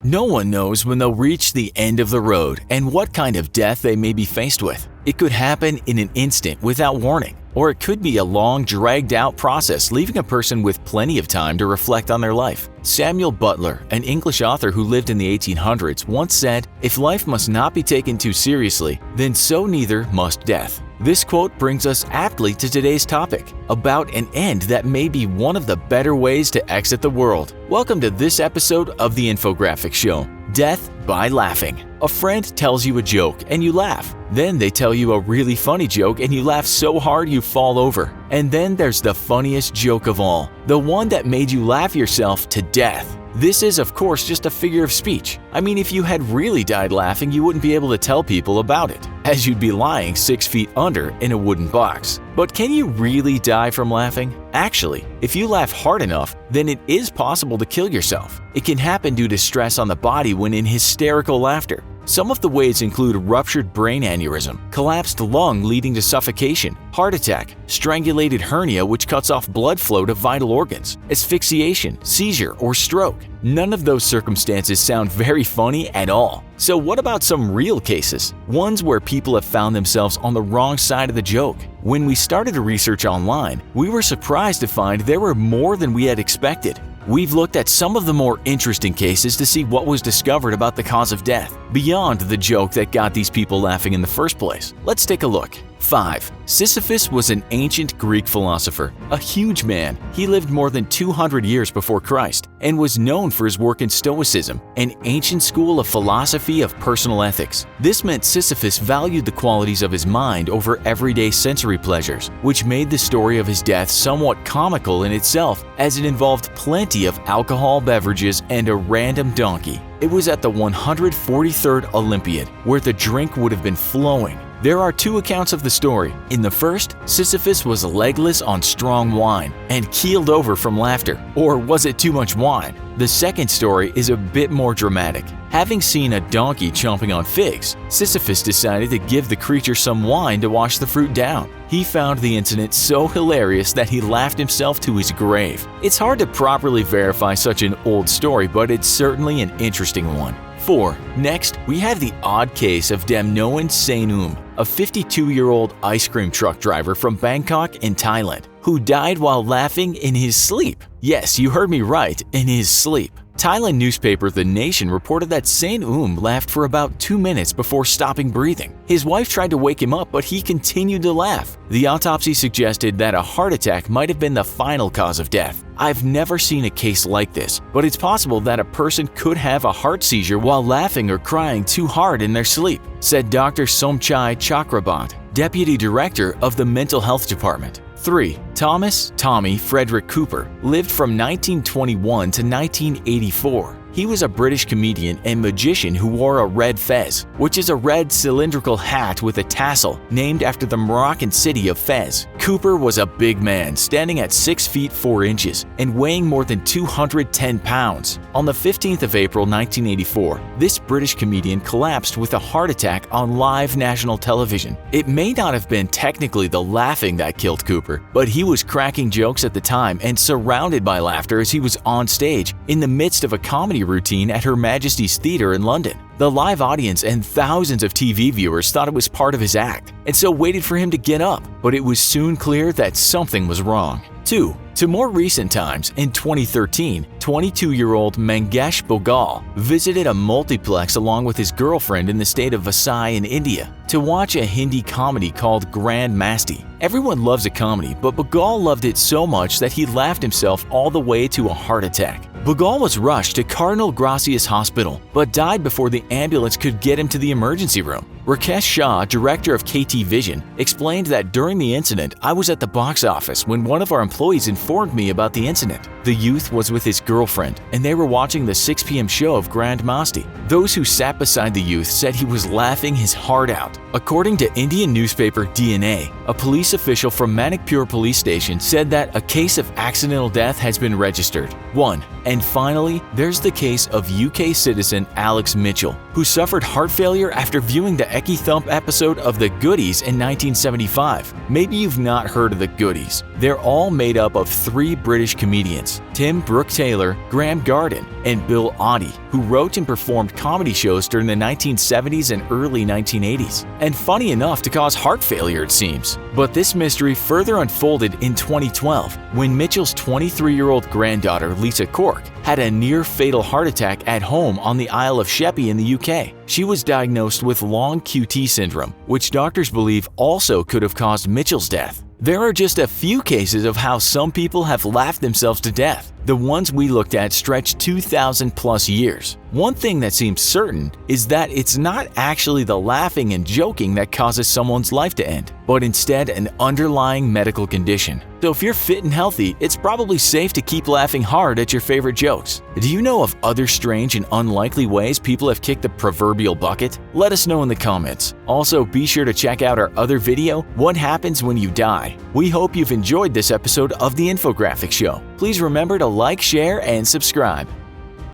No one knows when they'll reach the end of the road and what kind of death they may be faced with. It could happen in an instant without warning, or it could be a long, dragged-out process leaving a person with plenty of time to reflect on their life. Samuel Butler, an English author who lived in the 1800s, once said, "If life must not be taken too seriously, then so neither must death." This quote brings us aptly to today's topic, about an end that may be one of the better ways to exit the world. Welcome to this episode of the Infographics Show, Death by Laughing. A friend tells you a joke and you laugh. Then they tell you a really funny joke and you laugh so hard you fall over. And then there's the funniest joke of all, the one that made you laugh yourself to death. This is, of course, just a figure of speech. I mean, if you had really died laughing, you wouldn't be able to tell people about it, as you'd be lying 6 feet under in a wooden box. But can you really die from laughing? Actually, if you laugh hard enough, then it is possible to kill yourself. It can happen due to stress on the body when in hysterical laughter. Some of the ways include ruptured brain aneurysm, collapsed lung leading to suffocation, heart attack, strangulated hernia which cuts off blood flow to vital organs, asphyxiation, seizure, or stroke. None of those circumstances sound very funny at all. So what about some real cases? Ones where people have found themselves on the wrong side of the joke. When we started to research online, we were surprised to find there were more than we had expected. We've looked at some of the more interesting cases to see what was discovered about the cause of death, beyond the joke that got these people laughing in the first place. Let's take a look. 5. Sisyphus was an ancient Greek philosopher, a huge man. He lived more than 200 years before Christ and was known for his work in Stoicism, an ancient school of philosophy of personal ethics. This meant Sisyphus valued the qualities of his mind over everyday sensory pleasures, which made the story of his death somewhat comical in itself, as it involved plenty of alcohol beverages and a random donkey. It was at the 143rd Olympiad, where the drink would have been flowing. There are two accounts of the story. In the first, Sisyphus was legless on strong wine and keeled over from laughter. Or was it too much wine? The second story is a bit more dramatic. Having seen a donkey chomping on figs, Sisyphus decided to give the creature some wine to wash the fruit down. He found the incident so hilarious that he laughed himself to his grave. It's hard to properly verify such an old story, but it's certainly an interesting one. 4. Next, we have the odd case of Damnoen Saeneum, a 52-year-old ice cream truck driver from Bangkok in Thailand, who died while laughing in his sleep. Yes, you heard me right, in his sleep. Thailand newspaper The Nation reported that Saeneum laughed for about 2 minutes before stopping breathing. His wife tried to wake him up, but he continued to laugh. The autopsy suggested that a heart attack might have been the final cause of death. I've never seen a case like this, but it's possible that a person could have a heart seizure while laughing or crying too hard in their sleep, said Dr. Somchai Chakrabarti, Deputy Director of the Mental Health Department. 3. Thomas Tommy Frederick Cooper lived from 1921 to 1984. He was a British comedian and magician who wore a red fez, which is a red cylindrical hat with a tassel named after the Moroccan city of Fez. Cooper was a big man, standing at 6 feet 4 inches and weighing more than 210 pounds. On the 15th of April 1984, this British comedian collapsed with a heart attack on live national television. It may not have been technically the laughing that killed Cooper, but he was cracking jokes at the time and surrounded by laughter as he was on stage in the midst of a comedy routine at Her Majesty's Theatre in London. The live audience and thousands of TV viewers thought it was part of his act, and so waited for him to get up, but it was soon clear that something was wrong. 2. To more recent times, in 2013, 22-year-old Mangesh Bogle visited a multiplex along with his girlfriend in the state of Vasai in India to watch a Hindi comedy called Grand Masti. Everyone loves a comedy, but Bogle loved it so much that he laughed himself all the way to a heart attack. Bogle was rushed to Cardinal Gracias Hospital, but died before the ambulance could get him to the emergency room. Rakesh Shah, director of KT Vision, explained that during the incident, I was at the box office when one of our employees informed me about the incident. The youth was with his girlfriend, and they were watching the 6 p.m. show of Grand Masti. Those who sat beside the youth said he was laughing his heart out. According to Indian newspaper DNA, a police official from Manikpur police station said that a case of accidental death has been registered. 1. And finally, there's the case of UK citizen Alex Mitchell, who suffered heart failure after viewing the Ecky Thump episode of The Goodies in 1975. Maybe you've not heard of The Goodies. They're all made up of 3 British comedians, Tim Brooke Taylor, Graham Garden, and Bill Oddie, who wrote and performed comedy shows during the 1970s and early 1980s. And funny enough to cause heart failure, it seems. But this mystery further unfolded in 2012 when Mitchell's 23-year-old granddaughter, Lisa Cork, had a near-fatal heart attack at home on the Isle of Sheppey in the UK. She was diagnosed with long QT syndrome, which doctors believe also could have caused Mitchell's death. There are just a few cases of how some people have laughed themselves to death. The ones we looked at stretch 2,000 plus years. One thing that seems certain is that it's not actually the laughing and joking that causes someone's life to end, but instead an underlying medical condition. So if you're fit and healthy, it's probably safe to keep laughing hard at your favorite jokes. Do you know of other strange and unlikely ways people have kicked the proverbial bucket? Let us know in the comments. Also, be sure to check out our other video, What Happens When You Die. We hope you've enjoyed this episode of the Infographics Show. Please remember to like, share, and subscribe.